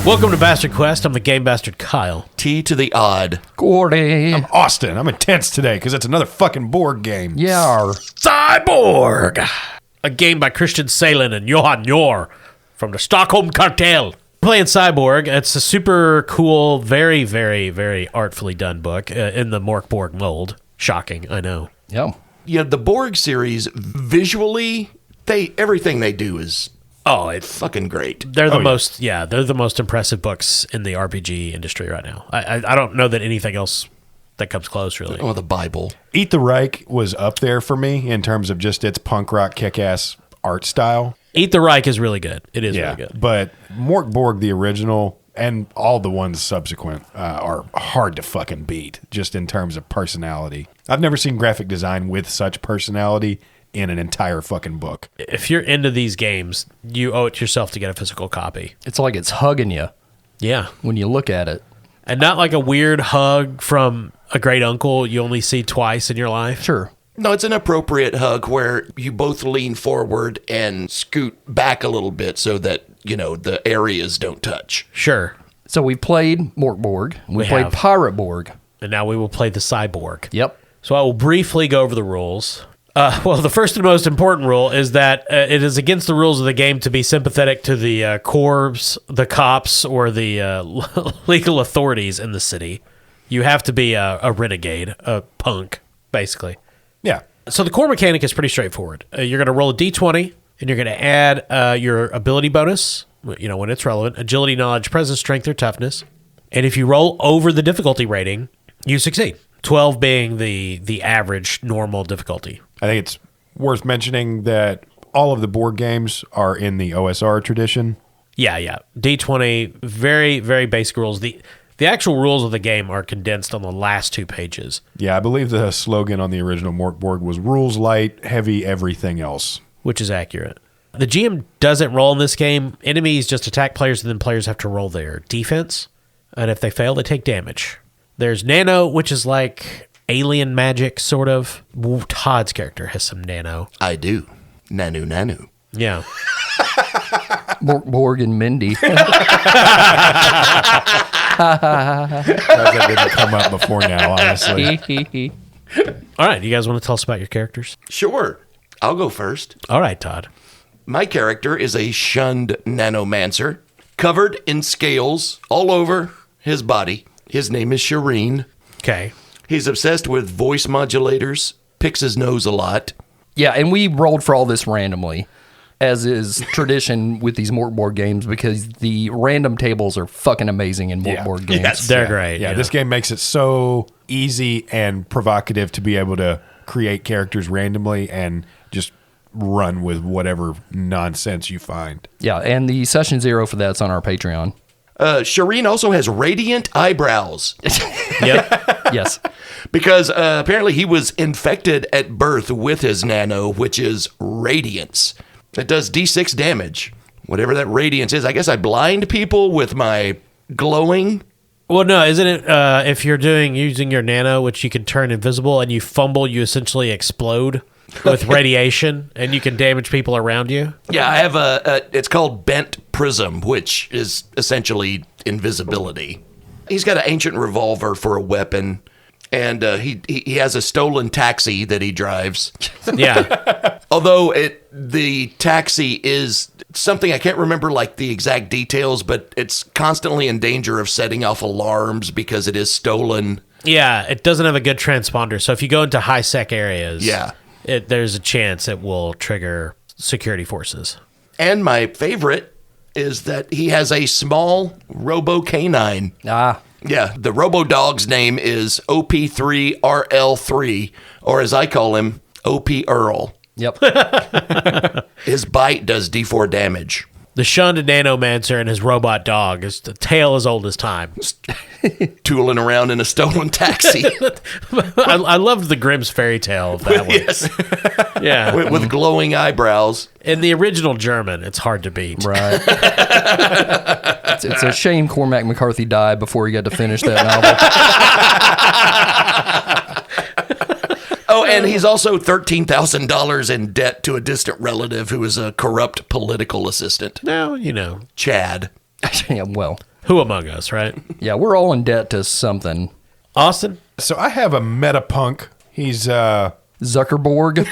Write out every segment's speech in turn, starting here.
Welcome to Bastard Quest. I'm the Game Bastard Kyle. T to the odd. Gordy. I'm Austin. I'm intense today because it's another fucking board game. Yeah. Cyborg! A game by Christian Salen and Johan Yor from the Stockholm Cartel. Playing Cyborg. It's a super cool, very, very, very artfully done book in the Morkborg mold. Shocking, I know. Yeah. Yeah, the Borg series, visually, everything they do is it's fucking great. They're the they're the most impressive books in the RPG industry right now. I don't know that anything else that comes close, really. Oh, the Bible. Eat the Reich was up there for me in terms of just its punk rock kick-ass art style. Eat the Reich is really good. It is really good. But Morkborg, the original, and all the ones subsequent are hard to fucking beat, just in terms of personality. I've never seen graphic design with such personality in an entire fucking book. If you're into these games, you owe it to yourself to get a physical copy. It's like it's hugging you Yeah. when you look at it. And not like a weird hug from a great uncle you only see twice in your life. Sure. No, it's an appropriate hug where you both lean forward and scoot back a little bit so that, the areas don't touch. Sure. So we played Morkborg. We played have. Pirate Borg. And now we will play the Cyborg. Yep. So I will briefly go over the rules. The first and most important rule is that it is against the rules of the game to be sympathetic to the corps, the cops, or the legal authorities in the city. You have to be a renegade, a punk, basically. Yeah. So the core mechanic is pretty straightforward. You're going to roll a d20, and you're going to add your ability bonus, when it's relevant, agility, knowledge, presence, strength, or toughness. And if you roll over the difficulty rating, you succeed. 12 being the average normal difficulty. I think it's worth mentioning that all of the board games are in the OSR tradition. Yeah. D20, very, very basic rules. The actual rules of the game are condensed on the last 2 pages. Yeah, I believe the slogan on the original Morkborg was rules light, heavy everything else. Which is accurate. The GM doesn't roll in this game. Enemies just attack players, and then players have to roll their defense. And if they fail, they take damage. There's nano, which is like alien magic, sort of. Todd's character has some nano. I do. Nanu. Yeah. Morkborg and Mindy. That didn't come up before now, honestly. All right, you guys want to tell us about your characters? Sure. I'll go first. All right, Todd. My character is a shunned nanomancer, covered in scales all over his body. His name is Shireen. Okay. He's obsessed with voice modulators, picks his nose a lot. Yeah, and we rolled for all this randomly, as is tradition with these Morkborg games, because the random tables are fucking amazing in Morkborg games. Yes. They're great. Yeah, this game makes it so easy and provocative to be able to create characters randomly and just run with whatever nonsense you find. Yeah, and the session 0 for that's on our Patreon. Shireen also has radiant eyebrows Yep. Yes. because apparently he was infected at birth with his nano, which is radiance. It does D6 damage, whatever that radiance is. I guess I blind people with my glowing. Well, no, isn't it if you're using your nano, which you can turn invisible, and you fumble, you essentially explode with radiation, and you can damage people around you? Yeah, I have it's called bent prism, which is essentially invisibility. He's got an ancient revolver for a weapon, and he has a stolen taxi that he drives. Yeah. Although the taxi is something I can't remember like the exact details, but it's constantly in danger of setting off alarms because it is stolen. Yeah, it doesn't have a good transponder, so if you go into high-sec areas, Yeah. There's a chance it will trigger security forces. And my favorite is that he has a small robo canine. Ah. Yeah, the robo dog's name is OP3RL3, or as I call him, OP Earl. Yep. His bite does D4 damage. The shunned nanomancer and his robot dog is the tale as old as time. Tooling around in a stolen taxi. I loved the Grimm's fairy tale of that one. Yes. Yeah. With glowing eyebrows. In the original German, it's hard to beat. Right. It's a shame Cormac McCarthy died before he got to finish that novel. Oh, and he's also $13,000 in debt to a distant relative who is a corrupt political assistant. No, you know. Chad. Yeah, well. Who among us, right? Yeah, we're all in debt to something. Austin? So I have a meta punk. He's Zuckerborg.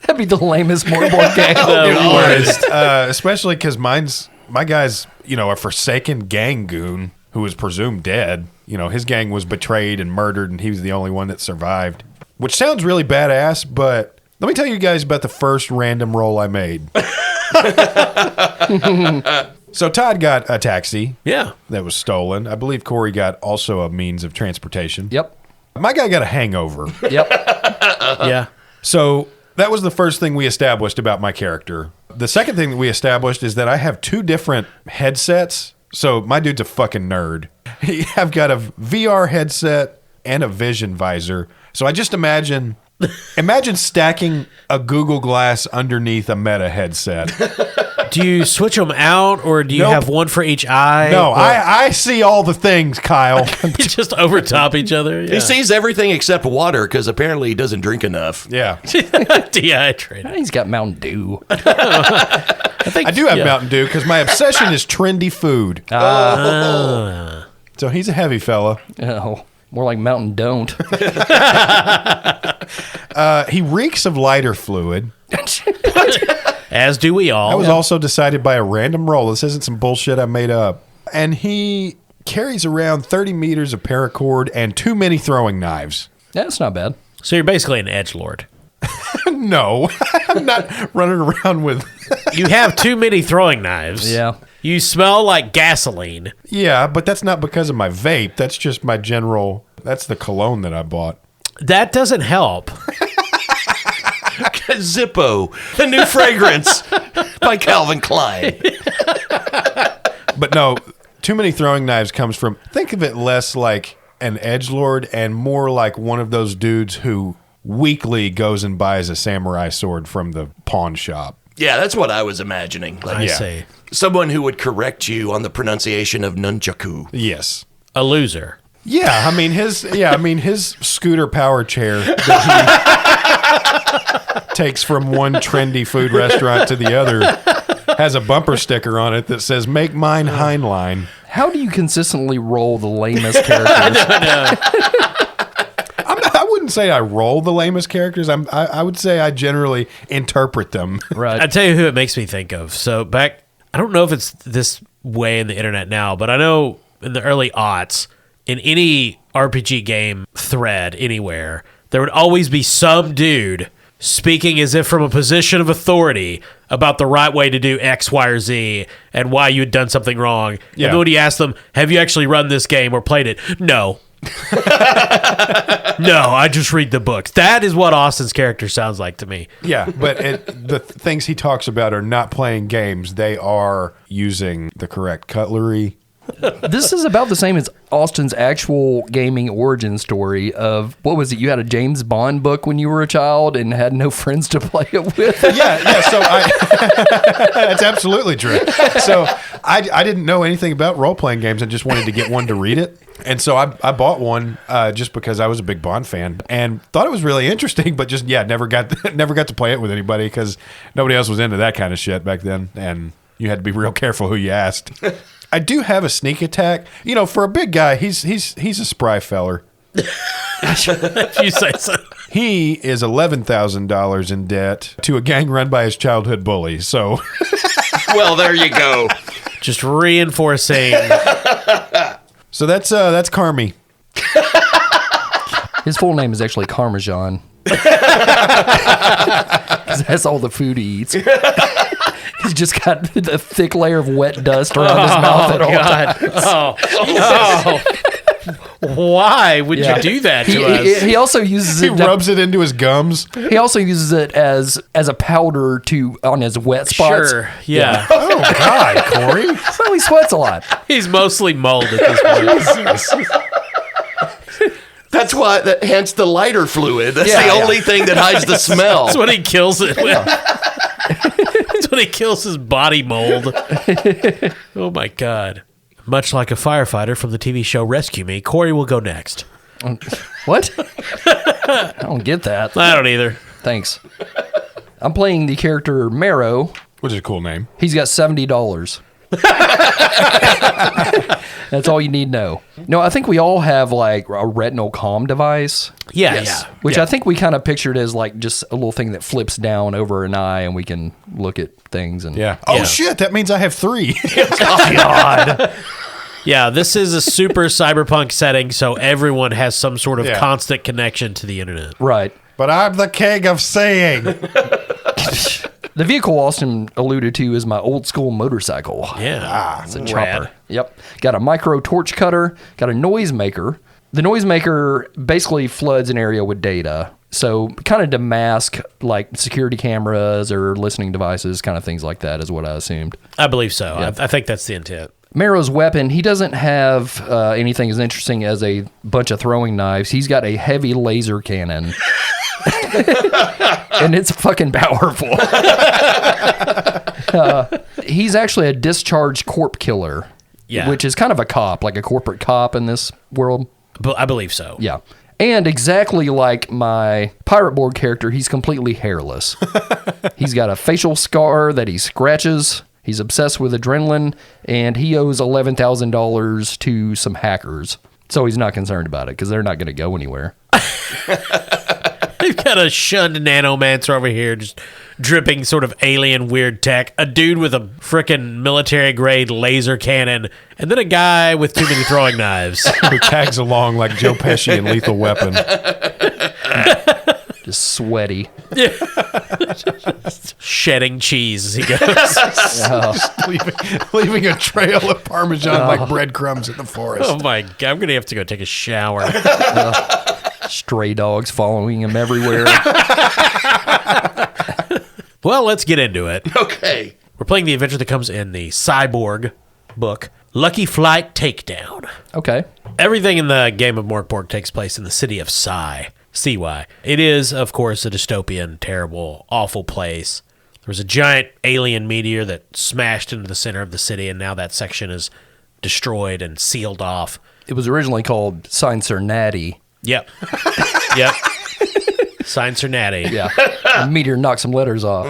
That'd be the lamest mortarboard game. The worst. especially because my guy's, a forsaken gang goon who was presumed dead. His gang was betrayed and murdered, and he was the only one that survived. Which sounds really badass, but let me tell you guys about the first random roll I made. So Todd got a taxi. Yeah. That was stolen. I believe Corey got also a means of transportation. Yep. My guy got a hangover. Yep. Yeah. So that was the first thing we established about my character. The second thing that we established is that I have two different headsets. So my dude's a fucking nerd. I've got a VR headset and a vision visor. So I just imagine stacking a Google Glass underneath a Meta headset. Do you switch them out, or do you Nope. have one for each eye? No, Or I see all the things, Kyle. you just overtop each other. He sees everything except water because apparently he doesn't drink enough. Yeah. Dehydrated. He's got Mountain Dew. I do have Mountain Dew because my obsession is trendy food. So he's a heavy fella. Oh, more like Mountain Don't. He reeks of lighter fluid. As do we all. That was also decided by a random roll. This isn't some bullshit I made up. And he carries around 30 meters of paracord and too many throwing knives. That's not bad. So you're basically an edgelord. No, I'm not running around with... You have too many throwing knives. Yeah. You smell like gasoline. Yeah, but that's not because of my vape. That's just my general... That's the cologne that I bought. That doesn't help. Zippo, the new fragrance by Calvin Klein. But no, too many throwing knives comes from... Think of it less like an edgelord and more like one of those dudes who weekly goes and buys a samurai sword from the pawn shop. Yeah, that's what I was imagining. Like I Yeah. see. someone who would correct you on the pronunciation of nunchaku. Yes. A loser. Yeah, I mean his scooter power chair that he takes from one trendy food restaurant to the other has a bumper sticker on it that says "Make mine Heinlein." How do you consistently roll the lamest characters? I wouldn't say I roll the lamest characters. I would say I generally interpret them. Right. I tell you who it makes me think of. So back, I don't know if it's this way in the internet now, but I know in the early aughts, in any RPG game thread anywhere, there would always be some dude speaking as if from a position of authority about the right way to do X, Y, or Z and why you had done something wrong. Yeah. And then when you ask them, have you actually run this game or played it? No. No, I just read the books. That is what Austin's character sounds like to me. Yeah, but the things he talks about are not playing games. They are using the correct cutlery. This is about the same as Austin's actual gaming origin story of, what was it? You had a James Bond book when you were a child and had no friends to play it with? Yeah, so that's absolutely true. So I didn't know anything about role-playing games and just wanted to get one to read it. And so I bought one just because I was a big Bond fan and thought it was really interesting, but just, never got to play it with anybody because nobody else was into that kind of shit back then. And you had to be real careful who you asked. I do have a sneak attack. You know, for a big guy, he's a spry feller. If you say so. He is $11,000 in debt to a gang run by his childhood bully. So, Well, there you go. Just reinforcing. so that's Carmi. His full name is actually Parmesan. 'Cause that's all the food he eats. He's just got a thick layer of wet dust around his mouth at all times. Why would you do that to us? He also uses He it. rubs it into his gums. He also uses it as a powder on his wet spots. Sure, yeah. Oh, God, Corey. So he sweats a lot. He's mostly mold at this point. That's why, hence the lighter fluid. That's Yeah, the yeah. only thing that hides the smell. That's what he kills it with. That's when he kills his body mold. Oh my God. Much like a firefighter from the TV show Rescue Me, Corey will go next. What? I don't get that. I don't either. Thanks. I'm playing the character Marrow, Which is a cool name. He's got $70. That's all you need to know. No, I think we all have like a retinal comm device. Yeah, Yes. yeah. Which I think we kind of pictured as like just a little thing that flips down over an eye and we can look at things. And Yeah. Oh, Yeah. shit. That means I have 3. Yeah, this is a super cyberpunk setting, so everyone has some sort of Yeah. constant connection to the internet. Right. But I'm the king of saying. The vehicle Austin alluded to is my old school motorcycle. Yeah. It's a Rad. chopper. Yep. Got a micro torch cutter, got a noisemaker. The noisemaker basically floods an area with data. So kind of to mask like security cameras or listening devices, kind of things like that is what I assumed. I believe so. I think that's the intent. Mero's weapon, he doesn't have anything as interesting as a bunch of throwing knives. He's got a heavy laser cannon. And it's fucking powerful. He's actually a discharged corp killer. Yeah. Which is kind of a cop, like a corporate cop in this world. But I believe so. Yeah. And exactly like my pirate board character, he's completely hairless. He's got a facial scar that he scratches. He's obsessed with adrenaline, and he owes $11,000 to some hackers. So he's not concerned about it because they're not going to go anywhere. You've got a shunned nanomancer over here just dripping sort of alien weird tech, a dude with a frickin' military grade laser cannon, and then a guy with too many throwing knives. Who tags along like Joe Pesci in Lethal Weapon. Just sweaty. Shedding cheese as he goes. leaving a trail of Parmesan like breadcrumbs in the forest. Oh my God, I'm going to have to go take a shower. Stray dogs following him everywhere. Well, let's get into it. Okay. We're playing the adventure that comes in the Cyborg book, Lucky Flight Takedown. Okay. Everything in the game of Morkborg takes place in the city of CY. It is, of course, a dystopian, terrible, awful place. There was a giant alien meteor that smashed into the center of the city, and now that section is destroyed and sealed off. It was originally called Sign Sir Natty. Yep. Yep. Signs are natty. Yeah. A meteor knocked some letters off.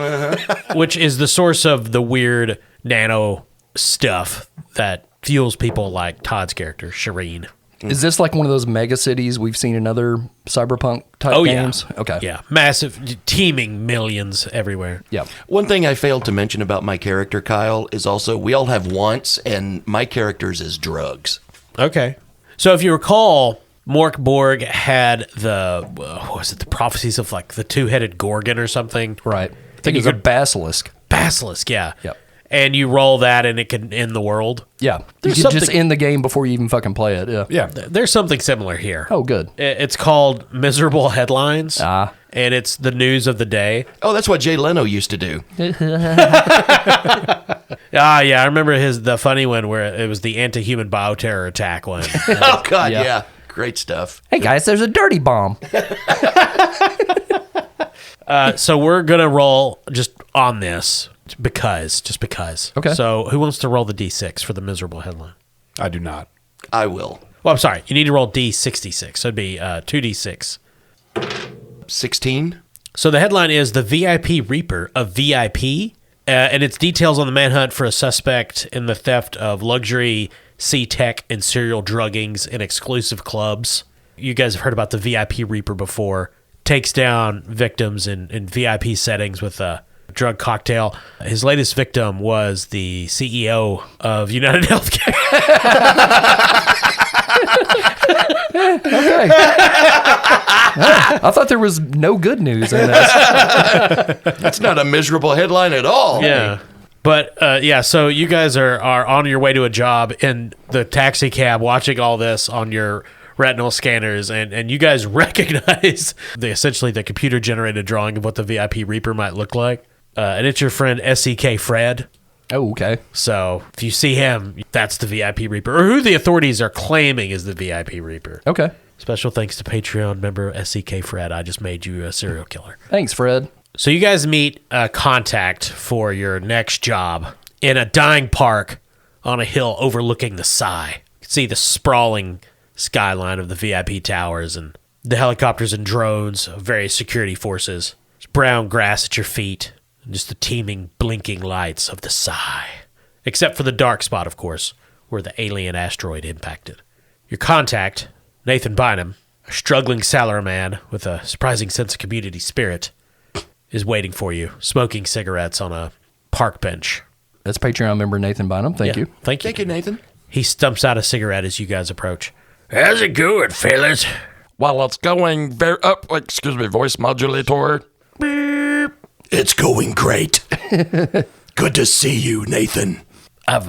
Which is the source of the weird nano stuff that fuels people like Todd's character, Shireen. Is this like one of those mega cities we've seen in other cyberpunk type games? Okay. Yeah. Massive, teeming millions everywhere. Yeah. One thing I failed to mention about my character, Kyle, is also we all have wants, and my character's is drugs. Okay. So if you recall, Morkborg had the, what was it, the prophecies of like the two-headed Gorgon or something? Right. I think it's a basilisk. Basilisk, yeah. Yep. And you roll that and it can end the world. Yeah. You There's can just something- end the game before you even fucking play it. Yeah. Yeah. There's something similar here. Oh, good. It's called Miserable Headlines. Ah. And it's the news of the day. Oh, that's what Jay Leno used to do. Yeah, I remember the funny one where it was the anti-human bioterror attack one. Oh, God, Yeah. yeah. Great stuff. Hey, guys, there's a dirty bomb. So we're going to roll just on this just because. Okay. So who wants to roll the D6 for the miserable headline? I do not. I will. Well, I'm sorry. You need to roll D66. So it'd be 2D6. 16? So the headline is The VIP Reaper of VIP, and it's details on the manhunt for a suspect in the theft of luxury, C-Tech, and serial druggings in exclusive clubs. You guys have heard about the VIP Reaper before. Takes down victims in VIP settings with a drug cocktail. His latest victim was the CEO of United Healthcare. Okay. I thought there was no good news in this. That's not a miserable headline at all. Yeah. But so you guys are on your way to a job in the taxi cab watching all this on your retinal scanners, and you guys recognize essentially the computer generated drawing of what the VIP Reaper might look like. And it's your friend SEK Fred. Oh, okay. So if you see him, that's the VIP Reaper, or who the authorities are claiming is the VIP Reaper. Okay. Special thanks to Patreon member SEK Fred. I just made you a serial killer. Thanks, Fred. So you guys meet a contact for your next job in a dying park on a hill overlooking the Psy. You can see the sprawling skyline of the VIP towers and the helicopters and drones of various security forces. There's brown grass at your feet. Just the teeming, blinking lights of the Psi. Except for the dark spot, of course, where the alien asteroid impacted. Your contact, Nathan Bynum, a struggling salaryman with a surprising sense of community spirit, is waiting for you, smoking cigarettes on a park bench. That's Patreon member Nathan Bynum. Thank you. Thank you. Thank you, Nathan. He stumps out a cigarette as you guys approach. How's it going, fellas? Well, it's going very up. Excuse me, voice modulator. It's going great. Good to see you, Nathan. I've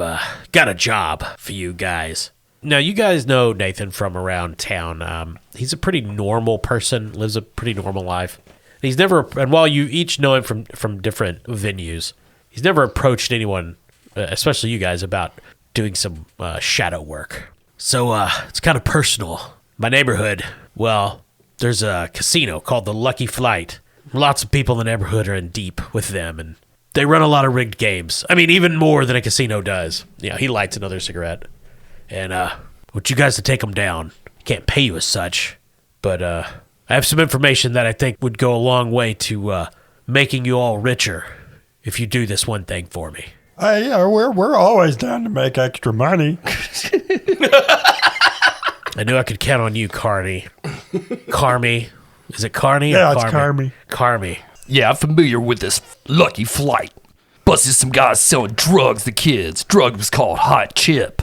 got a job for you guys. Now, you guys know Nathan from around town. He's a pretty normal person, lives a pretty normal life. He's never, and while you each know him from different venues, he's never approached anyone, especially you guys, about doing some shadow work. So it's kind of personal. My neighborhood, well, there's a casino called the Lucky Flight. Lots of people in the neighborhood are in deep with them, and they run a lot of rigged games. I mean, even more than a casino does. He lights another cigarette. And I want you guys to take them down. I can't pay you as such, but I have some information that I think would go a long way to making you all richer if you do this one thing for me. Yeah, we're always down to make extra money. I knew I could count on you, Carney. Carmy. Is it Carney? Yeah, or it's Carmy. Carmy. Yeah, I'm familiar with this Lucky Flight. Busted some guys selling drugs to kids. Drug was called Hot Chip.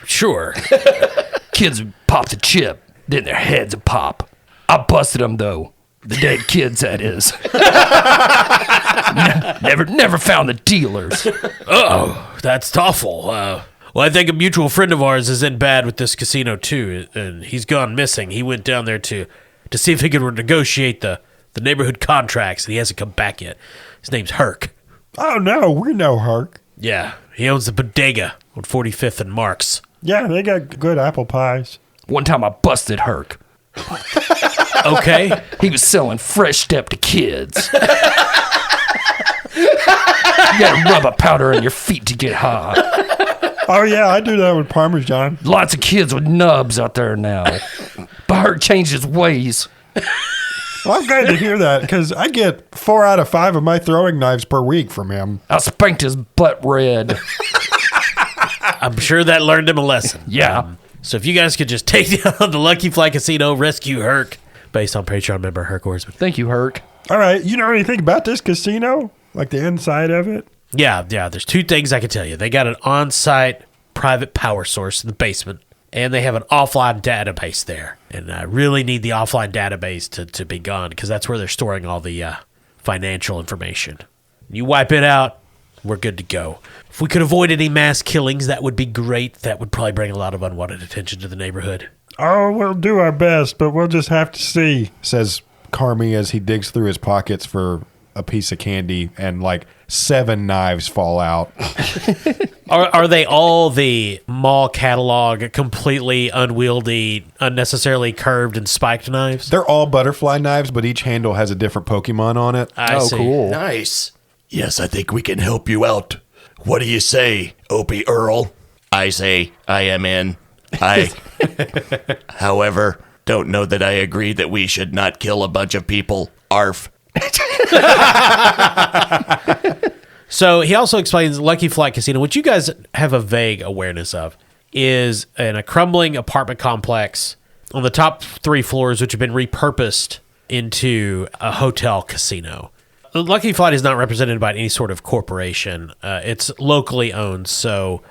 Sure. Kids would pop the chip, then their heads would pop. I busted them, though. The dead kids, that is. Never found the dealers. Oh, that's awful. Well, I think a mutual friend of ours is in bad with this casino, too, and he's gone missing. He went down there to see if he could negotiate the neighborhood contracts, and he hasn't come back yet. His name's Herc. Oh, no, we know Herc. Yeah, he owns the bodega on 45th and Marks. Yeah, they got good apple pies. One time I busted Herc. Okay. He was selling Fresh Step to kids. You gotta rub a powder on your feet to get high. Oh, yeah, I do that with Parmesan. Lots of kids with nubs out there now. But Herc changed his ways. Well, I'm glad to hear that, because I get 4 out of 5 of my throwing knives per week from him. I spanked his butt red. I'm sure that learned him a lesson. Yeah. So if you guys could just take down the Lucky Fly Casino, rescue Herc, based on Patreon member Herc Orsman. Thank you, Herc. All right, you know anything about this casino? Like the inside of it? Yeah, there's 2 things I can tell you. They got an on-site private power source in the basement, and they have an offline database there. And I really need the offline database to be gone, because that's where they're storing all the financial information. You wipe it out, we're good to go. If we could avoid any mass killings, that would be great. That would probably bring a lot of unwanted attention to the neighborhood. Oh, we'll do our best, but we'll just have to see. Says Carmy as he digs through his pockets for a piece of candy, and like 7 knives fall out. Are they all the mall catalog, completely unwieldy, unnecessarily curved and spiked knives? They're all butterfly knives, but each handle has a different Pokemon on it. I see. Cool. Nice. Yes, I think we can help you out. What do you say, Opie Earl? I say I am in. However, don't know that I agree that we should not kill a bunch of people. Arf. So he also explains Lucky Flight Casino, which you guys have a vague awareness of, is in a crumbling apartment complex on the top 3 floors, which have been repurposed into a hotel casino. Lucky Flight is not represented by any sort of corporation. It's locally owned, so...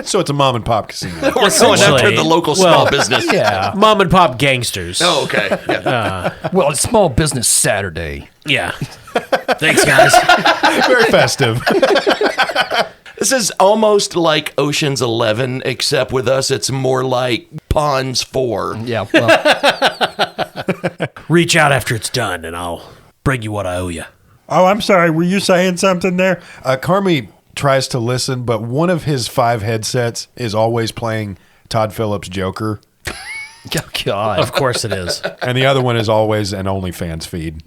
So it's a mom and pop casino. We're going after the local small business. Yeah. Mom and pop gangsters. Oh, okay. Yeah. Well, it's Small Business Saturday. Yeah. Thanks, guys. Very festive. This is almost like Ocean's 11, except with us, it's more like Pawns 4. Yeah. Well, Reach out after it's done, and I'll bring you what I owe you. Oh, I'm sorry. Were you saying something there? Carmy tries to listen, but one of his 5 headsets is always playing Todd Phillips' Joker, oh, God. Of course it is. and the other one is always an OnlyFans feed.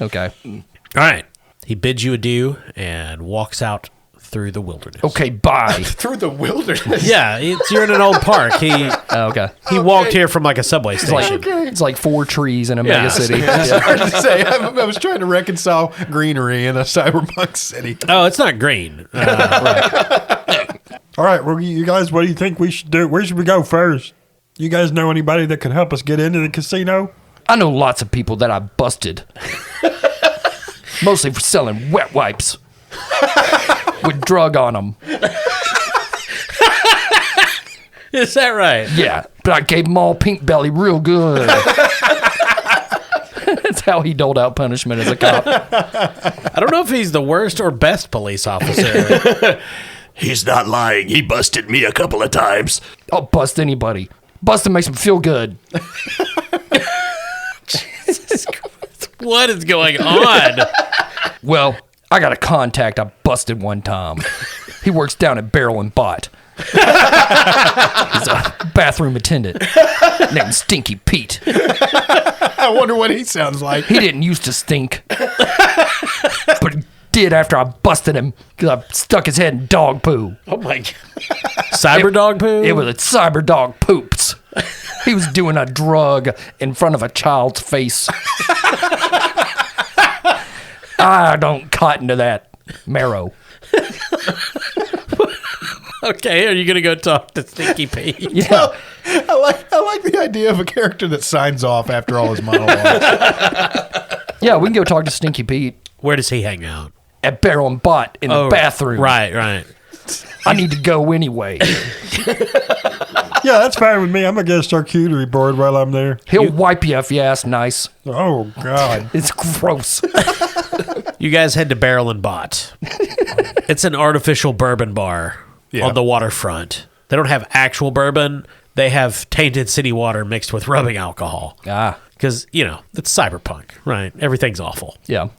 Okay. All right. He bids you adieu and walks out through the wilderness. Okay, bye. Through the wilderness. Yeah, you're in an old park. He Okay. walked here from like a subway It's like, station. it's like 4 trees in a Yeah. mega city. Hard to say. I was trying to reconcile greenery in a cyberpunk city. Oh, it's not green. All right, well, you guys, what do you think we should do? Where should we go first? You guys know anybody that could help us get into the casino? I know lots of people that I busted. Mostly for selling wet wipes. With drug on them. Is that right? Yeah, but I gave them all pink belly real good. That's how he doled out punishment as a cop. I don't know if he's the worst or best police officer. He's not lying. He busted me a couple of times. I'll bust anybody. Busting makes them feel good. What is going on? Well, I got a contact I busted one time. He works down at Barrel and Bot. He's a bathroom attendant named Stinky Pete. I wonder what he sounds like. He didn't used to stink, but he did after I busted him because I stuck his head in dog poo. Oh my god. Cyber dog poo? It was a cyber dog poops. He was doing a drug in front of a child's face. I don't cotton to that marrow. Okay, are you going to go talk to Stinky Pete? Yeah. I like the idea of a character that signs off after all his monologues. Yeah, we can go talk to Stinky Pete Where does he hang out? at Barrel and Bot in the bathroom. Right. I need to go anyway. Yeah, that's fine with me. I'm going to get a charcuterie board while I'm there. He'll wipe you if you ask nice. Oh, God. It's gross. You guys head to Barrel and Bot. It's an artificial bourbon bar on the waterfront. They don't have actual bourbon. They have tainted city water mixed with rubbing alcohol. Because, it's cyberpunk, right? Everything's awful. Yeah.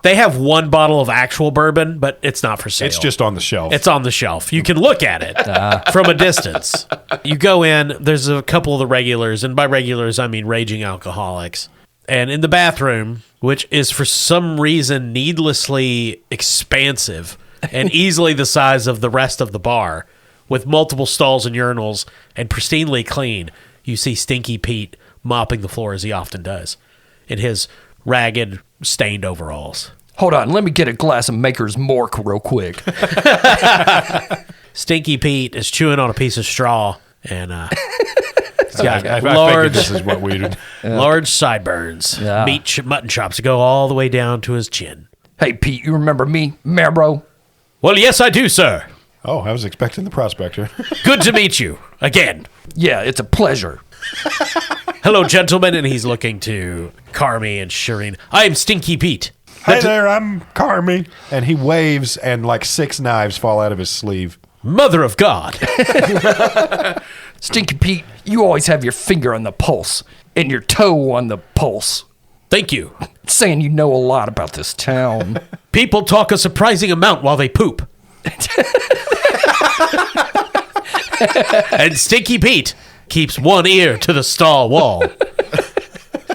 They have one bottle of actual bourbon, but it's not for sale. It's just on the shelf. It's on the shelf. You can look at it from a distance. You go in, there's a couple of the regulars, and by regulars, I mean raging alcoholics. And in the bathroom, which is for some reason needlessly expansive and easily the size of the rest of the bar, with multiple stalls and urinals and pristinely clean, you see Stinky Pete mopping the floor as he often does in his ragged, stained overalls. Hold on, let me get a glass of Maker's Mork real quick. Stinky Pete is chewing on a piece of straw, and he's got I figured large, this is what we would. large sideburns, Yeah. mutton chops that go all the way down to his chin. Hey, Pete, you remember me, Marrow? Well, yes, I do, sir. Oh, I was expecting the prospector. Good to meet you again. Yeah, it's a pleasure. Hello, gentlemen, and he's looking to Carmi and Shireen. I am Stinky Pete. Hey there, I'm Carmi. And he waves, and like 6 knives fall out of his sleeve. Mother of God. Stinky Pete, you always have your finger on the pulse and your toe on the pulse. Thank you. Saying you know a lot about this town. People talk a surprising amount while they poop. And Stinky Pete keeps one ear to the stall wall.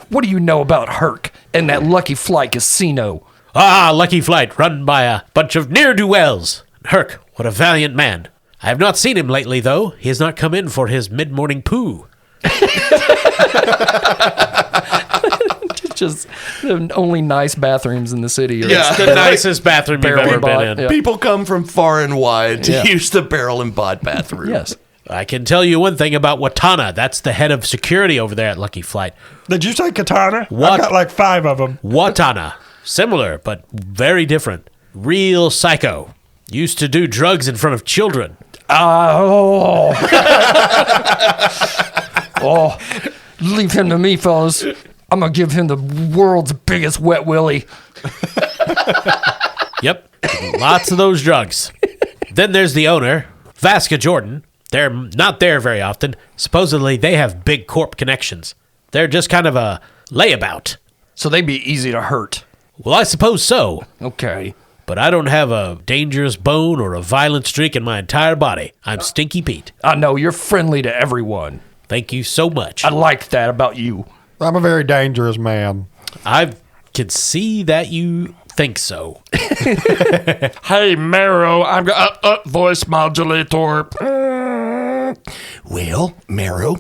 What do you know about Herc and that Lucky Flight casino? Ah, Lucky Flight, run by a bunch of ne'er-do-wells. Herc, what a valiant man. I have not seen him lately, though. He has not come in for his mid-morning poo. Just the only nice bathrooms in the city. Yeah. The nicest bathroom you've Barrel ever and been Bot, in. yeah. People come from far and wide to Yeah. use the Barrel and Bod bathroom. Yes. I can tell you one thing about Watana. That's the head of security over there at Lucky Flight. Did you say katana? What? I've got like 5 of them. Watana. Similar, but very different. Real psycho. Used to do drugs in front of children. Oh, leave him to me, fellas. I'm going to give him the world's biggest wet willy. Yep. Lots of those drugs. Then there's the owner, Vasca Jordan. They're not there very often. Supposedly, they have big corp connections. They're just kind of a layabout. So they'd be easy to hurt. Well, I suppose so. Okay. But I don't have a dangerous bone or a violent streak in my entire body. I'm Stinky Pete. I know you're friendly to everyone. Thank you so much. I liked that about you. I'm a very dangerous man. I can see that you think so. Hey, Marrow, I'm voice modulator. Well, Marrow,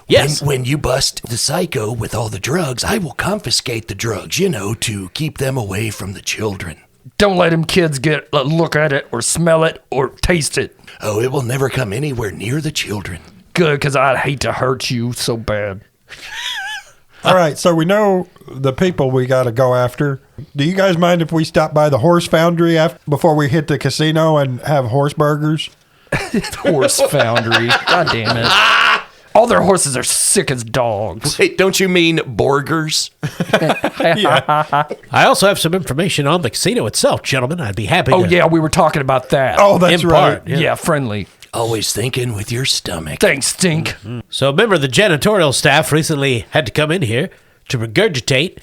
Yes. when you bust the psycho with all the drugs, I will confiscate the drugs, to keep them away from the children. Don't let them kids get a look at it or smell it or taste it. Oh, it will never come anywhere near the children. Good, because I'd hate to hurt you so bad. All right, so we know the people we got to go after. Do you guys mind if we stop by the horse foundry before we hit the casino and have horse burgers? Horse foundry. God damn it. All their horses are sick as dogs. Wait, don't you mean Borgers? I also have some information on the casino itself, gentlemen. I'd be happy to. Oh, yeah, we were talking about that. Oh, that's right. impart. yeah, friendly. Always thinking with your stomach. Thanks, Stink. So a member of the janitorial staff recently had to come in here to regurgitate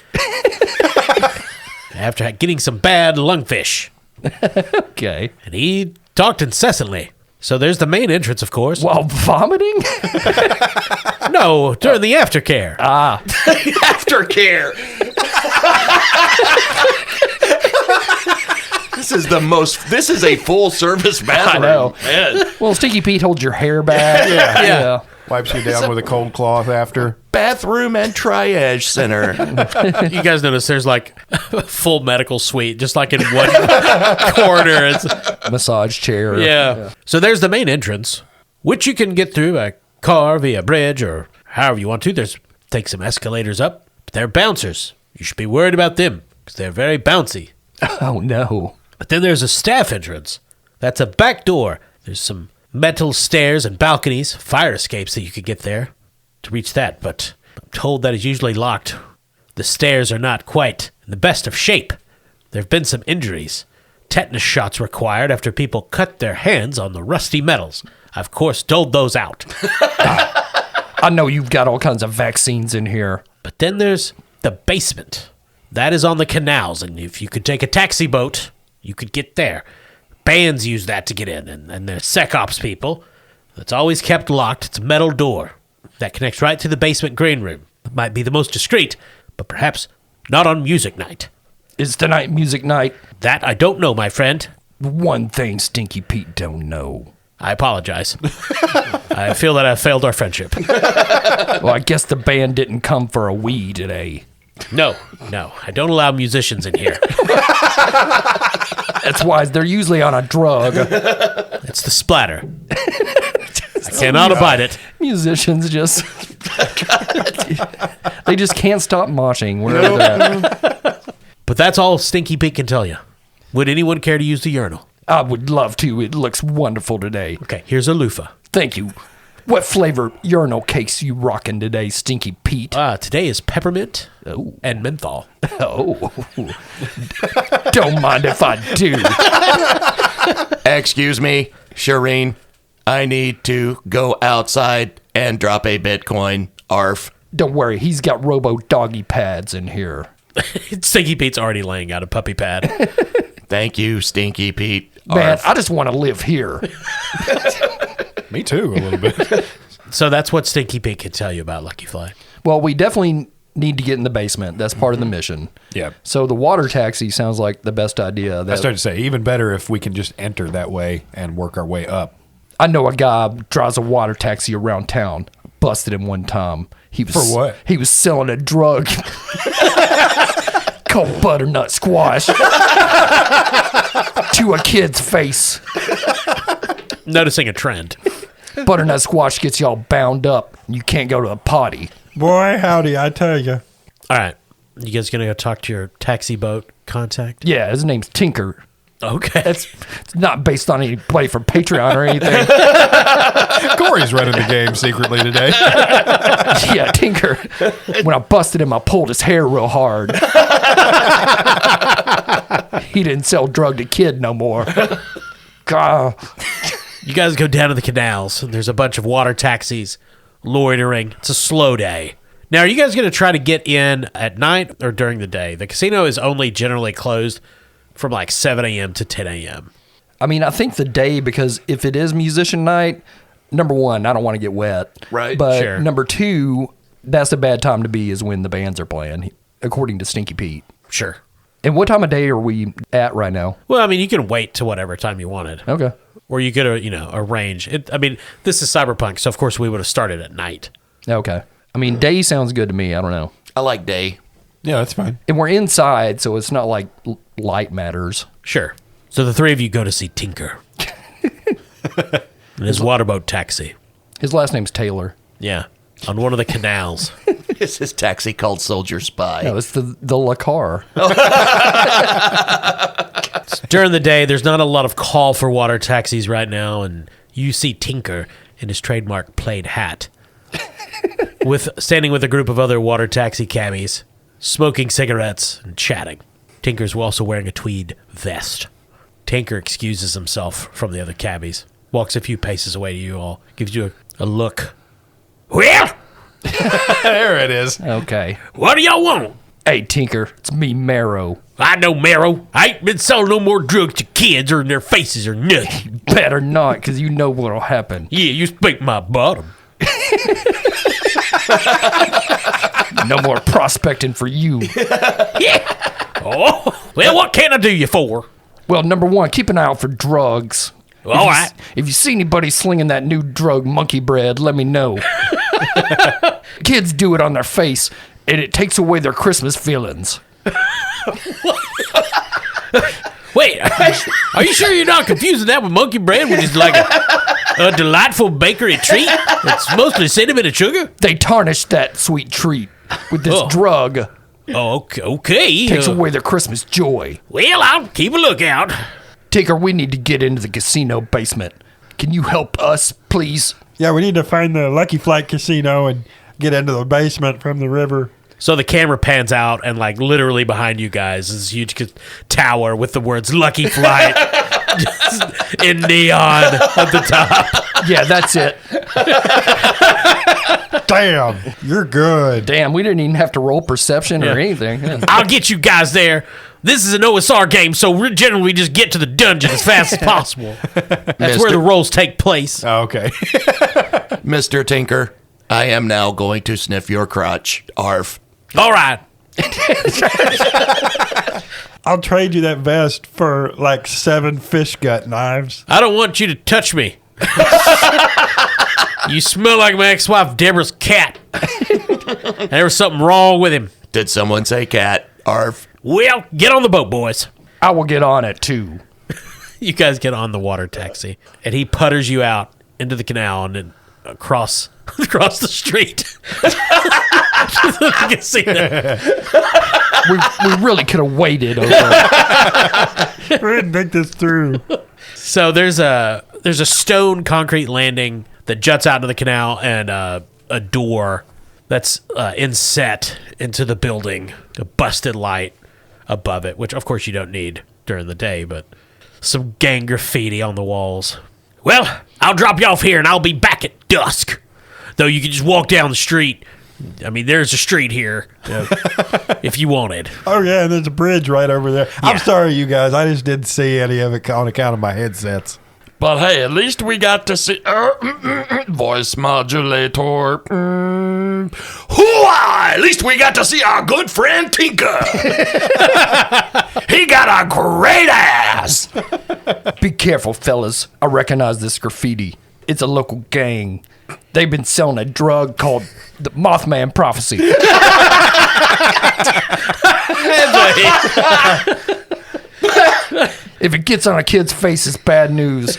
after getting some bad lungfish. Okay. And he talked incessantly. So there's the main entrance, of course. While vomiting? No, during the aftercare. Aftercare. This is a full service bathroom. I know. Man. Well, Stinky Pete holds your hair back. Yeah. Wipes you down with a cold cloth after. Bathroom and triage center. You guys notice there's like a full medical suite, just like in one corner. It's, Massage chair. yeah. So there's the main entrance, which you can get through by car, via bridge, or however you want to. Take some escalators up. They're bouncers. You should be worried about them because they're very bouncy. Oh, no. But then there's a staff entrance. That's a back door. There's some metal stairs and balconies, fire escapes that you could get there to reach that, but I'm told that is usually locked. The stairs are not quite in the best of shape. There have been some injuries. Tetanus shots required after people cut their hands on the rusty metals. I've, of course, doled those out. I know you've got all kinds of vaccines in here. But then there's the basement. That is on the canals, and if you could take a taxi boat, you could get there. Bands use that to get in, and there's SecOps people. It's always kept locked. It's a metal door that connects right to the basement green room. It might be the most discreet, but perhaps not on music night. Is tonight music night? That I don't know, my friend. One thing Stinky Pete don't know. I apologize. I feel that I've failed our friendship. Well, I guess the band didn't come for a wee today. No, I don't allow musicians in here. That's why they're usually on a drug. It's the splatter. I cannot abide it. Musicians just... they just can't stop moshing wherever they're at. But that's all Stinky Pete can tell you. Would anyone care to use the urinal? I would love to. It looks wonderful today. Okay, here's a loofah. Thank you. What flavor urinal cakes you rocking today, Stinky Pete? Today is peppermint Oh. and menthol. Oh. Don't mind if I do. Excuse me, Shireen. I need to go outside and drop a Bitcoin. Arf. Don't worry, he's got robo doggy pads in here. Stinky Pete's already laying out a puppy pad. Thank you, Stinky Pete. Man, Arf. I just want to live here. Me too, a little bit. So that's what Stinky Pete can tell you about Lucky Fly. Well, we definitely need to get in the basement. That's part of the mission. Yeah. So the water taxi sounds like the best idea. I started to say, even better if we can just enter that way and work our way up. I know a guy drives a water taxi around town. Busted him one time. He was, For what? He was selling a drug called butternut squash to a kid's face. Noticing a trend. Butternut squash gets y'all bound up. You can't go to the potty. Boy, howdy, I tell you. All right. You guys going to go talk to your taxi boat contact? Yeah, his name's Tinker. Okay. It's not based on any play for Patreon or anything. Corey's running the game secretly today. Yeah, Tinker. When I busted him, I pulled his hair real hard. He didn't sell drug to kid no more. God. You guys go down to the canals. There's a bunch of water taxis loitering. It's a slow day. Now, are you guys going to try to get in at night or during the day? The casino is only generally closed from like 7 a.m. to 10 a.m. I mean, I think the day, because if it is musician night, number one, I don't want to get wet. Right. But Sure. number two, that's a bad time to be is when the bands are playing. according to Stinky Pete. Sure. And what time of day are we at right now? Well, I mean, you can wait to whatever time you wanted. Okay. Or you could, arrange it. I mean, this is Cyberpunk, so of course we would have started at night. Okay. I mean, day sounds good to me. I don't know. I like day. Yeah, that's fine. And we're inside, so it's not like light matters. Sure. So the three of you go to see Tinker. In his waterboat taxi. His last name's Taylor. Yeah. On one of the canals. It's his taxi called Soldier Spy. No, it's the La Car. During the day, there's not a lot of call for water taxis right now, and you see Tinker in his trademark plaid hat, standing with a group of other water taxi cabbies, smoking cigarettes and chatting. Tinker's also wearing a tweed vest. Tinker excuses himself from the other cabbies, walks a few paces away to you all, gives you a look. Well, There it is. Okay. what do y'all want? Hey, Tinker, it's me, Marrow. I know, Marrow. I ain't been selling no more drugs to kids or in their faces or nothing. Better not, because you know what'll happen. Yeah, you speak my bottom. No more prospecting for you. Oh, well, what can I do you for? Well, number one, keep an eye out for drugs. All right. If you see anybody slinging that new drug, monkey bread, let me know. Kids do it on their face, and it takes away their Christmas feelings. Wait, are you sure you're not confusing that with monkey bread, which is like a delightful bakery treat? It's mostly cinnamon and sugar? They tarnish that sweet treat with this drug. Oh, okay. Takes away their Christmas joy. Well, I'll keep a lookout. Tinker, we need to get into the casino basement. Can you help us, please? Yeah, we need to find the Lucky Flight Casino and get into the basement from the river. So the camera pans out, and like literally behind you guys is this huge tower with the words "Lucky Flight" in neon at the top. Yeah, that's it. Damn, you're good. Damn, we didn't even have to roll perception or anything. Yeah. I'll get you guys there. This is an OSR game, so we generally just get to the dungeon as fast as possible. That's where the rolls take place. Oh, okay. Mr. Tinker, I am now going to sniff your crotch. Arf. All right. I'll trade you that vest for like 7 fish gut knives. I don't want you to touch me. You smell like my ex-wife Deborah's cat. There was something wrong with him. Did someone say cat? Arf. Well, get on the boat, boys. I will get on it, too. You guys get on the water taxi, and he putters you out into the canal and then across the street. The casino. We really could have waited over. We didn't think this through. So there's a stone concrete landing that juts out into the canal, and a door that's inset into the building, a busted light above it, which of course you don't need during the day, but some gang graffiti on the walls. Well, I'll drop you off here, and I'll be back at dusk. Though you can just walk down the street. I mean, there's a street here if you wanted. Oh, yeah, and there's a bridge right over there. Yeah. I'm sorry, you guys. I just didn't see any of it on account of my headsets. But hey, at least we got to see voice modulator. Hooah! At least we got to see our good friend Tinker. He got a great ass. Be careful, fellas. I recognize this graffiti. It's a local gang. They've been selling a drug called the Mothman Prophecy. If it gets on a kid's face, it's bad news.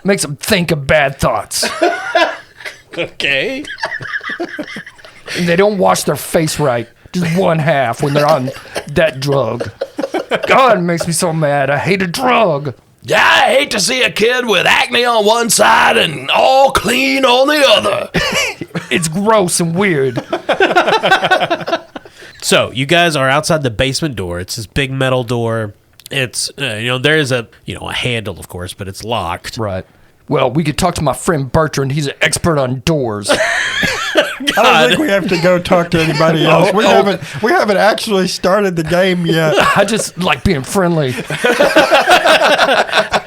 Makes them think of bad thoughts. Okay. And they don't wash their face right. Just one half when they're on that drug. God, it makes me so mad. I hate a drug. Yeah, I hate to see a kid with acne on one side and all clean on the other. It's gross and weird. So you guys are outside the basement door. It's this big metal door. It's there is a handle, of course, but it's locked. Right. Well, we could talk to my friend Bertrand. He's an expert on doors. I don't think we have to go talk to anybody else. We haven't actually started the game yet. I just like being friendly.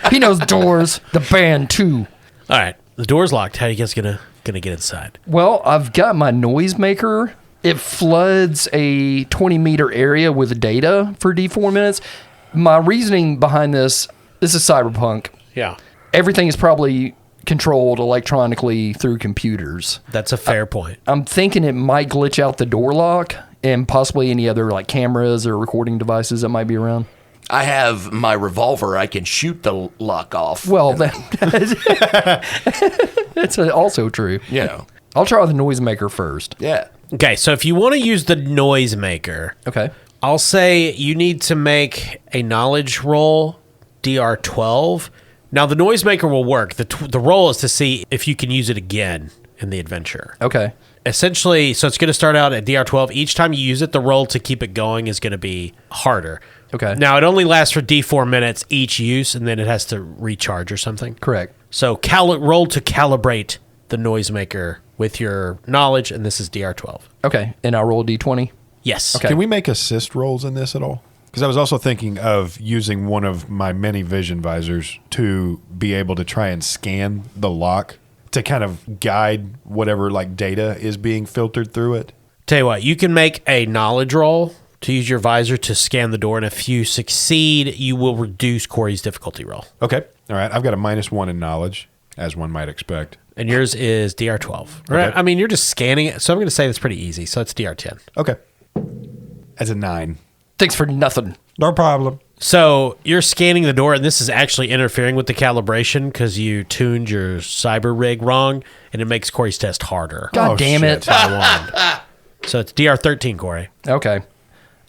He knows doors, the band too. All right, the door's locked. How are you guys gonna get inside? Well, I've got my noisemaker It floods a 20-meter area with data for D4 minutes. My reasoning behind this is cyberpunk. Yeah. Everything is probably controlled electronically through computers. That's a fair point. I'm thinking it might glitch out the door lock and possibly any other like cameras or recording devices that might be around. I have my revolver. I can shoot the lock off. Well, that's also true. You know. I'll try the noisemaker first. Yeah. Okay, so if you want to use the noisemaker, Okay. I'll say you need to make a knowledge roll, DR12. Now, the noisemaker will work. The roll is to see if you can use it again in the adventure. Okay. Essentially, so it's going to start out at DR12. Each time you use it, the roll to keep it going is going to be harder. Okay. Now, it only lasts for D4 minutes each use, and then it has to recharge or something. Correct. So roll to calibrate the noisemaker with your knowledge, and this is DR12. Okay. And I'll roll a D20. Yes. Okay. Can we make assist rolls in this at all? Because I was also thinking of using one of my many vision visors to be able to try and scan the lock to kind of guide whatever like data is being filtered through it. Tell you what, you can make a knowledge roll to use your visor to scan the door, and if you succeed, you will reduce Corey's difficulty roll. Okay. All right. I've got a -1 in knowledge, as one might expect. And yours is DR12. Right? Okay. I mean, you're just scanning it, so I'm going to say it's pretty easy. So it's DR10. Okay. As a 9. Thanks for nothing. No problem. So you're scanning the door, and this is actually interfering with the calibration because you tuned your cyber rig wrong, and it makes Corey's test harder. God Oh, damn shit. it. By 1. So it's DR13, Corey. Okay.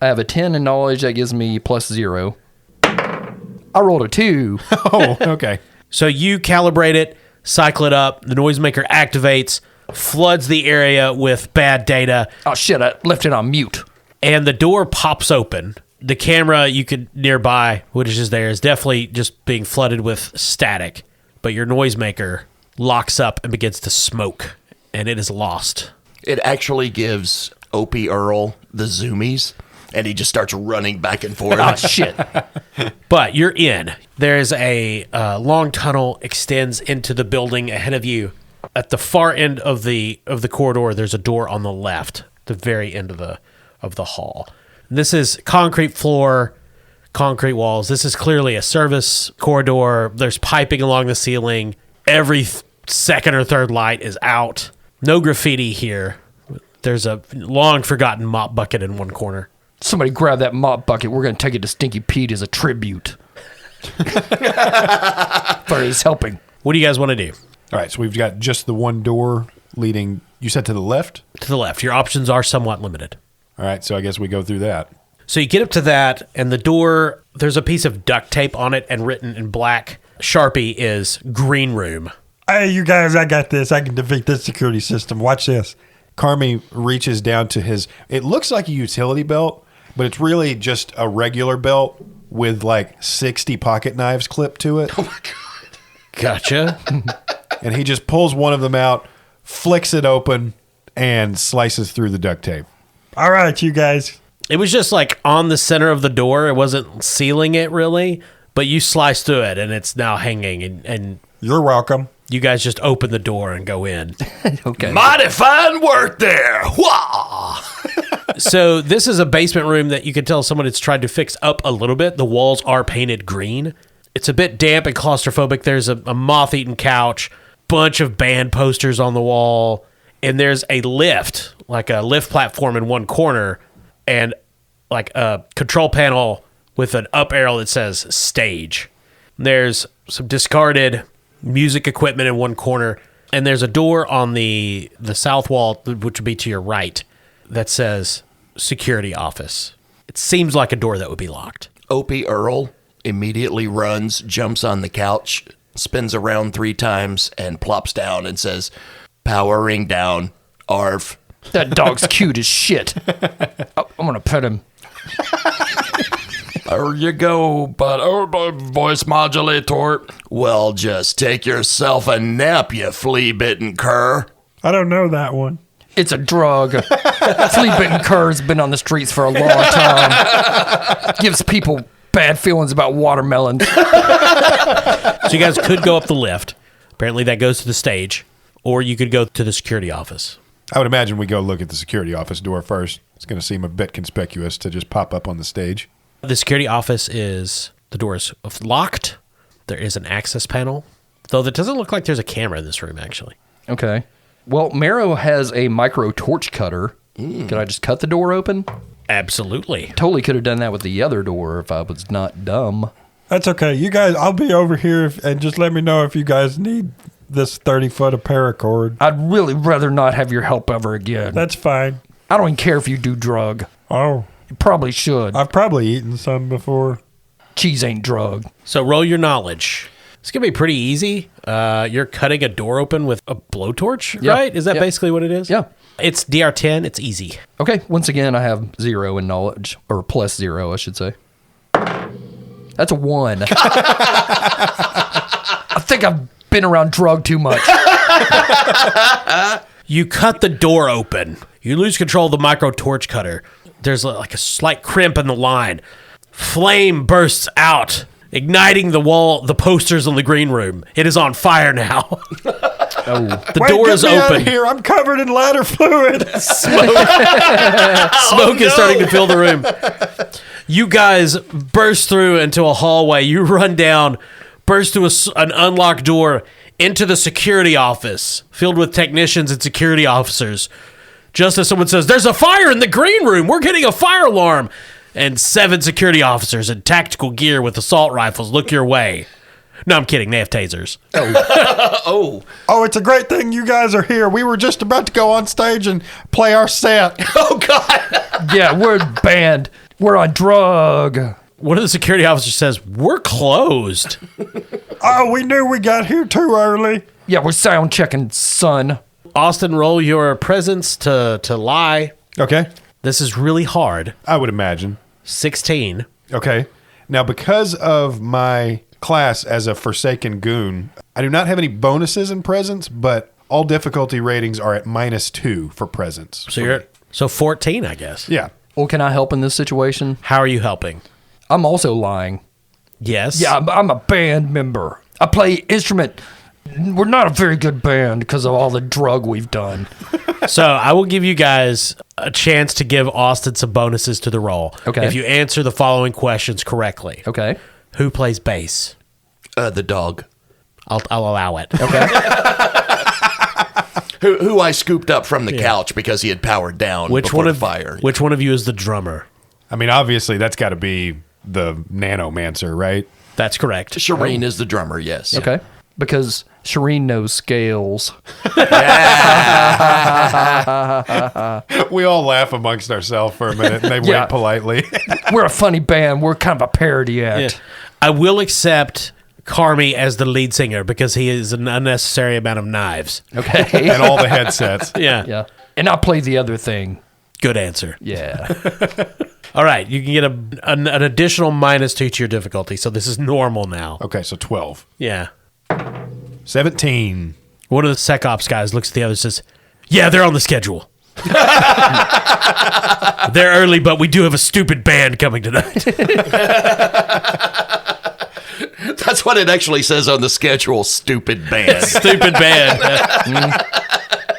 I have a 10 in knowledge. That gives me +0. I rolled a 2. Oh, okay. So you calibrate it, cycle it up, the noisemaker activates, floods the area with bad data, Oh, shit. I left it on mute. and the door pops open. The camera you could nearby, which is just there, is definitely just being flooded with static. But your noisemaker locks up and begins to smoke, and it is lost. It actually gives Opie Earl the zoomies, and he just starts running back and forth. Oh, shit. But you're in. There's a long tunnel extends into the building ahead of you. At the far end of the corridor, there's a door on the left, the very end of the hall. This is concrete floor, concrete walls. This is clearly a service corridor. There's piping along the ceiling. Every second or third light is out. No graffiti here. There's a long forgotten mop bucket in one corner. Somebody grab that mop bucket. We're going to take it to Stinky Pete as a tribute. For his helping. What do you guys want to do? All right. So we've got just the one door leading, you said to the left? To the left. Your options are somewhat limited. All right. So I guess we go through that. So you get up to that, and the door, there's a piece of duct tape on it, and written in black Sharpie is green room. Hey, you guys, I got this. I can defeat this security system. Watch this. Carmi reaches down to it looks like a utility belt, but it's really just a regular belt with like 60 pocket knives clipped to it. Oh my God. Gotcha. And he just pulls one of them out, flicks it open, and slices through the duct tape. All right, you guys. It was just like on the center of the door. It wasn't sealing it really, but you sliced through it, and it's now hanging, and You're welcome. you guys just open the door and go in. Okay. Mighty fine work there. Wah! So this is a basement room that you can tell someone has tried to fix up a little bit. The walls are painted green. It's a bit damp and claustrophobic. There's a moth-eaten couch, bunch of band posters on the wall, and there's a lift, like a lift platform in one corner, and like a control panel with an up arrow that says stage. There's some discarded music equipment in one corner, and there's a door on the south wall, which would be to your right, that says security office. It seems like a door that would be locked. Opie Earl immediately runs, jumps on the couch, spins around 3 times, and plops down and says, "Powering down, Arf." That dog's cute as shit. Oh, I'm going to pet him. There you go, but voice modulator. Well, just take yourself a nap, you flea-bitten cur. I don't know that one. It's a drug. Flea-bitten cur's been on the streets for a long time. Gives people bad feelings about watermelons. So you guys could go up the lift. Apparently that goes to the stage, or you could go to the security office. I would imagine we go look at the security office door first. It's going to seem a bit conspicuous to just pop up on the stage. The security office the door is locked. There is an access panel, though that doesn't look like there's a camera in this room, actually. Okay. Well, Marrow has a micro torch cutter. Could I just cut the door open? Absolutely. Totally could have done that with the other door if I was not dumb. That's okay. You guys, I'll be over here and just let me know if you guys need this 30-foot of paracord. I'd really rather not have your help ever again. That's fine. I don't even care if you do drug. Oh, You probably should. I've probably eaten some before. Cheese ain't drug. So roll your knowledge. It's going to be pretty easy. You're cutting a door open with a blowtorch, Yeah. right? Is that Yeah. basically what it is? Yeah. It's DR10. It's easy. Okay, once again, I have 0 in knowledge, or +0, I should say. That's a 1. I think I've been around drug too much. You cut the door open. You lose control of the micro torch cutter. There's like a slight crimp in the line. Flame bursts out, igniting the posters in the green room. It is on fire now. The Wait, door get is me out of open. here. I'm covered in lighter fluid. Smoke is starting to fill the room. You guys burst through into a hallway. You run down, burst through an unlocked door into the security office filled with technicians and security officers. Just as someone says, "There's a fire in the green room. We're getting a fire alarm." And 7 security officers in tactical gear with assault rifles look your way. No, I'm kidding. They have tasers. Oh, it's a great thing you guys are here. We were just about to go on stage and play our set. Oh, God. Yeah, we're banned. We're on drug. One of the security officers says, "We're closed." Oh, we knew we got here too early. Yeah, we're sound checking, son. Austin, roll your presence to lie. Okay. This is really hard. I would imagine. 16. Okay. Now, because of my class as a Forsaken Goon, I do not have any bonuses in presence, but all difficulty ratings are at -2 for presence. So you're 14, I guess. Yeah. Well, can I help in this situation? How are you helping? I'm also lying. Yes. Yeah, I'm a band member. I play instrument. We're not a very good band because of all the drug we've done. So I will give you guys a chance to give Austin some bonuses to the roll. Okay. If you answer the following questions correctly. Okay. Who plays bass? The dog. I'll allow it. Okay. Who I scooped up from the couch because he had powered down before the fire. Which one of you is the drummer? I mean, obviously, that's got to be the Nanomancer, right? That's correct. Shireen is the drummer, yes. Okay. Because Shireen knows scales. We all laugh amongst ourselves for a minute, and they Yeah. wait politely. We're a funny band. We're kind of a parody act. Yeah. I will accept Carmi as the lead singer because he is an unnecessary amount of knives. Okay. and all the headsets. Yeah. Yeah. And I play the other thing. Good answer. Yeah. All right. You can get an additional -2 to your difficulty. So this is normal now. Okay, so 12. Yeah. 17. One of the Sec Ops guys looks at the other and says, "Yeah, they're on the schedule. They're early, but we do have a stupid band coming tonight." That's what it actually says on the schedule, stupid band. Stupid band.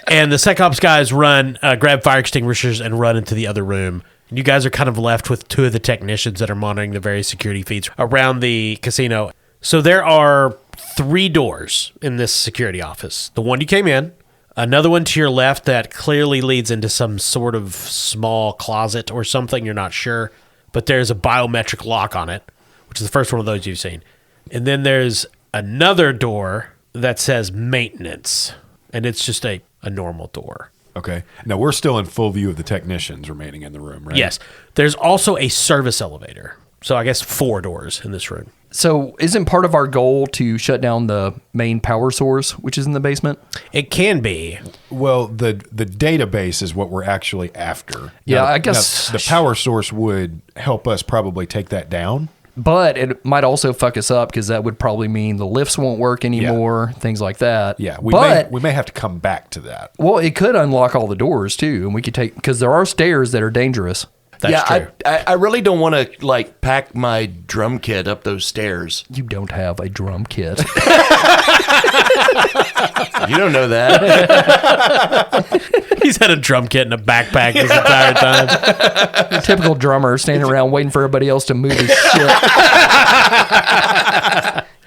And the Sec Ops guys grab fire extinguishers and run into the other room. And you guys are kind of left with 2 of the technicians that are monitoring the various security feeds around the casino. So there are 3 doors in this security office. The one you came in, another one to your left that clearly leads into some sort of small closet or something, you're not sure. But there's a biometric lock on it, which is the first one of those you've seen. And then there's another door that says maintenance, and it's just a normal door. Okay. Now, we're still in full view of the technicians remaining in the room, right? Yes. There's also a service elevator. So I guess 4 doors in this room. So isn't part of our goal to shut down the main power source, which is in the basement? It can be. Well, the database is what we're actually after. Yeah, Now, I guess- now, the power source would help us probably take that down. But it might also fuck us up because that would probably mean the lifts won't work anymore, things like that. Yeah, we may have to come back to that. well, it could unlock all the doors too, and we could take because there are stairs that are dangerous. That's true. I really don't want to like pack my drum kit up those stairs. You don't have a drum kit. You don't know that. He's had a drum kit in a backpack this entire time. Typical drummer standing around waiting for everybody else to move his shit.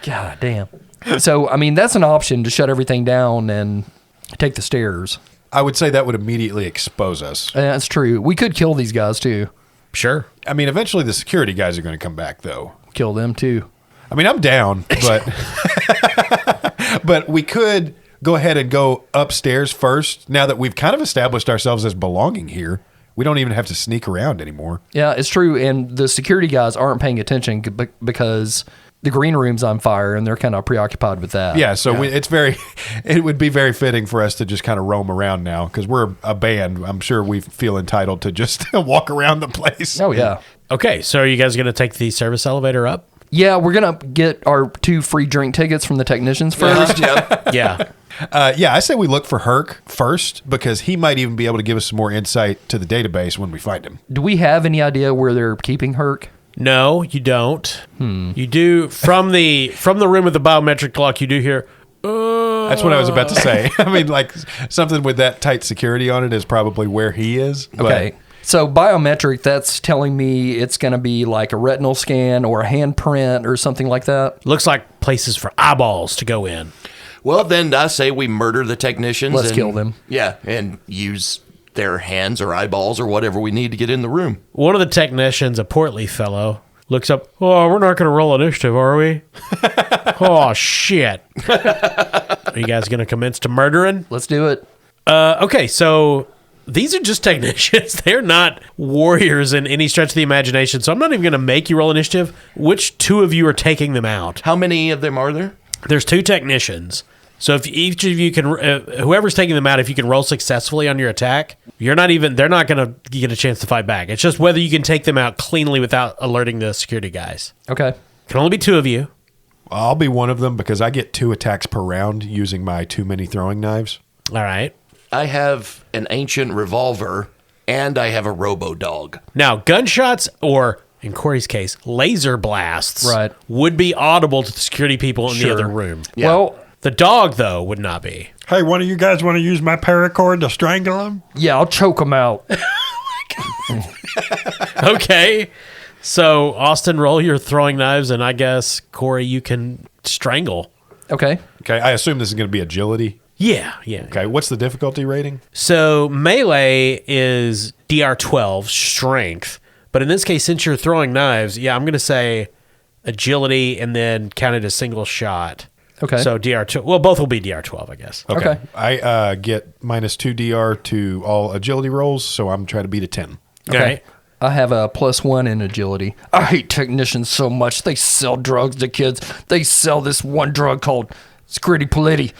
God damn. So, I mean, that's an option to shut everything down and take the stairs. I would say that would immediately expose us. That's true. We could kill these guys, too. Sure. I mean, eventually the security guys are going to come back, though. Kill them, too. I mean, I'm down, but but we could go ahead and go upstairs first. Now that we've kind of established ourselves as belonging here, we don't even have to sneak around anymore. Yeah, it's true. And the security guys aren't paying attention because the green room's on fire and they're kind of preoccupied with that. Yeah, so it would be very fitting for us to just kind of roam around now because we're a band. I'm sure we feel entitled to just walk around the place. Oh, yeah. Okay, so are you guys going to take the service elevator up? Yeah, we're going to get our 2 free drink tickets from the technicians first. Yeah. Yeah, I say we look for Herc first because he might even be able to give us some more insight to the database when we find him. Do we have any idea where they're keeping Herc? No, you don't. You do from the room with the biometric clock. You do hear. That's what I was about to say. I mean, like something with that tight security on it is probably where he is. But Okay. So biometric, that's telling me it's going to be like a retinal scan or a handprint or something like that. Looks like places for eyeballs to go in. Well, then I say we murder the technicians. Let's and, kill them. Yeah, and use their hands or eyeballs or whatever we need to get in the room. One of the technicians, a portly fellow, looks up. Oh, we're not going to roll initiative, are we? Oh, shit. Are you guys going to commence to murdering? Let's do it. Okay, so these are just technicians. They're not warriors in any stretch of the imagination. So I'm not even going to make you roll initiative. Which 2 of you are taking them out? How many of them are there? There's 2 technicians. So if each of you can, whoever's taking them out, if you can roll successfully on your attack, they're not going to get a chance to fight back. It's just whether you can take them out cleanly without alerting the security guys. Okay. Can only be 2 of you. I'll be one of them because I get 2 attacks per round using my too many throwing knives. All right. I have an ancient revolver and I have a robo-dog. Now, gunshots or, in Corey's case, laser blasts Right. would be audible to the security people in the Sure. other room. Yeah. Well, The dog, though, would not be. Hey, one of you guys want to use my paracord to strangle him? yeah, I'll choke them out. Okay. So, Austin, roll your throwing knives, and I guess, Corey, you can strangle. Okay. Okay, I assume this is going to be agility. Yeah. Okay, what's the difficulty rating? So, melee is DR12, strength. But in this case, since you're throwing knives, I'm going to say agility and then count it as single shot. Okay. So, DR2. Well, both will be DR12, I guess. Okay. I get -2 DR to all agility rolls, so I'm trying to beat a 10. All right. I have a +1 in agility. I hate technicians so much. They sell drugs to kids. They sell this one drug called Scritti Politti.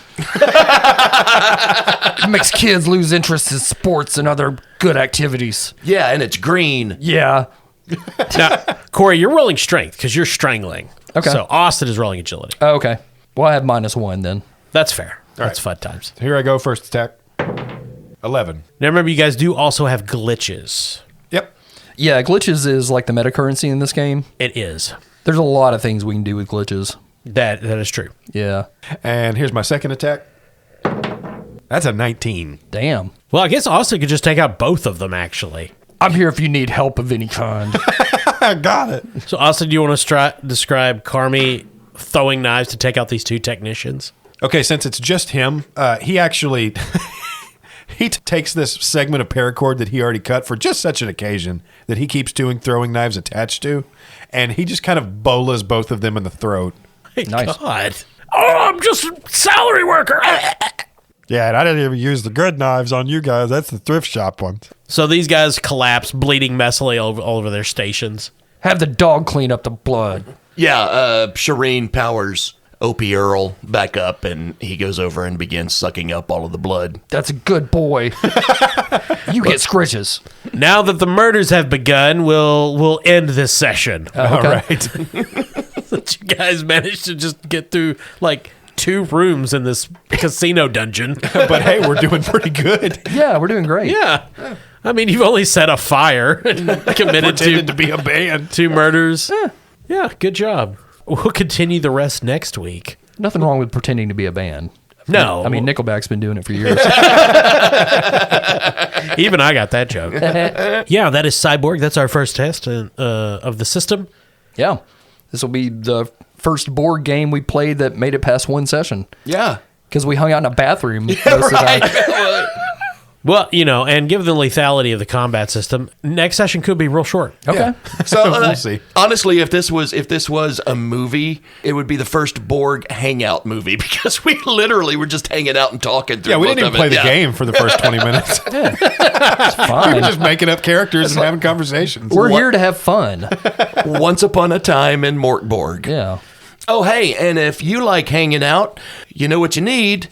It makes kids lose interest in sports and other good activities. Yeah, and it's green. Yeah. Now, Corey, you're rolling strength because you're strangling. Okay. So, Austin is rolling agility. Oh, okay. Well, I have -1 then. That's fair. All That's right. fun times. Here I go, first attack. 11. Now, remember, you guys do also have glitches. Yep. Yeah, glitches is like the meta currency in this game. It is. There's a lot of things we can do with glitches. That is true. Yeah. And here's my second attack. That's a 19. Damn. Well, I guess Austin could just take out both of them, actually. I'm here if you need help of any kind. I got it. So, Austin, do you want to describe Carmi throwing knives to take out these 2 technicians? Okay, since it's just him, he actually he takes this segment of paracord that he already cut for just such an occasion that he keeps doing throwing knives attached to, and he just kind of bolas both of them in the throat. My Nice. God. Oh, I'm just a salary worker. Yeah, and I didn't even use the good knives on you guys. That's the thrift shop ones. So these guys collapse, bleeding messily all over their stations. Have the dog clean up the blood. Yeah, Shireen powers Opie Earl back up, and he goes over and begins sucking up all of the blood. That's a good boy. You get scritches. Now that the murders have begun, we'll end this session. All right. That you guys managed to just get through like 2 rooms in this casino dungeon. But hey, we're doing pretty good. Yeah, we're doing great. Yeah. I mean, you've only set a fire and committed Pretended to be a band. 2 murders. Yeah, good job. We'll continue the rest next week. Nothing wrong with pretending to be a band. No. I mean, Nickelback's been doing it for years. even I got that joke. Yeah, that is Cyborg. That's our first test of the system. Yeah. This will be the first board game we played that made it past one session. Yeah. Because we hung out in a bathroom most of the time. Well, and given the lethality of the combat system, next session could be real short. Okay. So We'll see. Honestly, if this was a movie, it would be the first Borg hangout movie because we literally were just hanging out and talking through. Yeah, we most didn't even of play it. the Yeah. game for the first 20 minutes. It's We fine. were just making up characters and having conversations. We're here to have fun. Once upon a time in Morkborg. Yeah. Oh, hey, and if you like hanging out, you know what you need?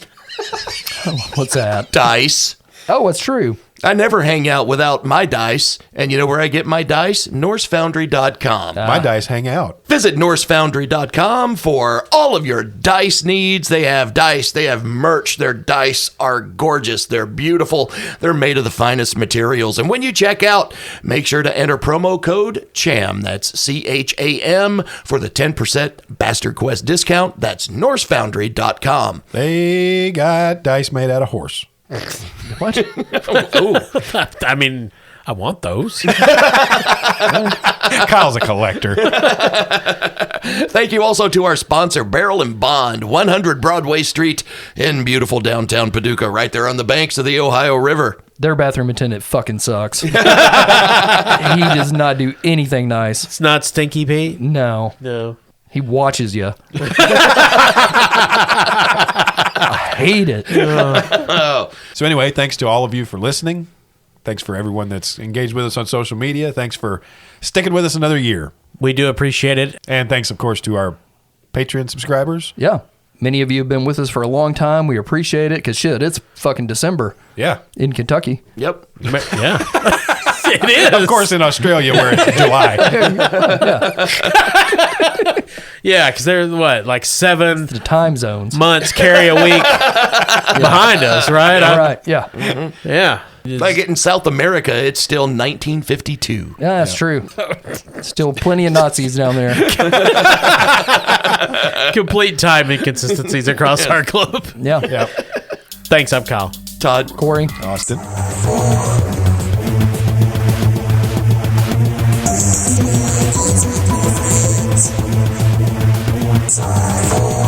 What's that? Dice. Oh, it's true. I never hang out without my dice. And you know where I get my dice? NorseFoundry.com. My dice hang out. Visit NorseFoundry.com for all of your dice needs. They have dice. They have merch. Their dice are gorgeous. They're beautiful. They're made of the finest materials. And when you check out, make sure to enter promo code CHAM. That's CHAM for the 10% Bastard Quest discount. That's NorseFoundry.com. They got dice made out of horse. What? I mean, I want those. Kyle's a collector. Thank you also to our sponsor, Barrel and Bond, 100 Broadway Street in beautiful downtown Paducah, right there on the banks of the Ohio River. Their bathroom attendant fucking sucks. He does not do anything nice. It's not Stinky Pete. No. No. He watches you. I hate it. So anyway, thanks to all of you for listening. Thanks for everyone that's engaged with us on social media. Thanks for sticking with us another year. We do appreciate it. And thanks, of course, to our Patreon subscribers. Yeah. Many of you have been with us for a long time. We appreciate it because shit, it's fucking December Yeah. in Kentucky. Yep. Yeah. It is. Of course, in Australia, where it's July. Yeah, because there's like 7 The time zones. months carry a week behind us, right? All right. Yeah. Yeah. Like in South America, it's still 1952. Yeah, that's true. Still plenty of Nazis down there. Complete time inconsistencies across our globe. Yeah. Yeah. Thanks, I'm Kyle. Todd. Corey. Austin. Time.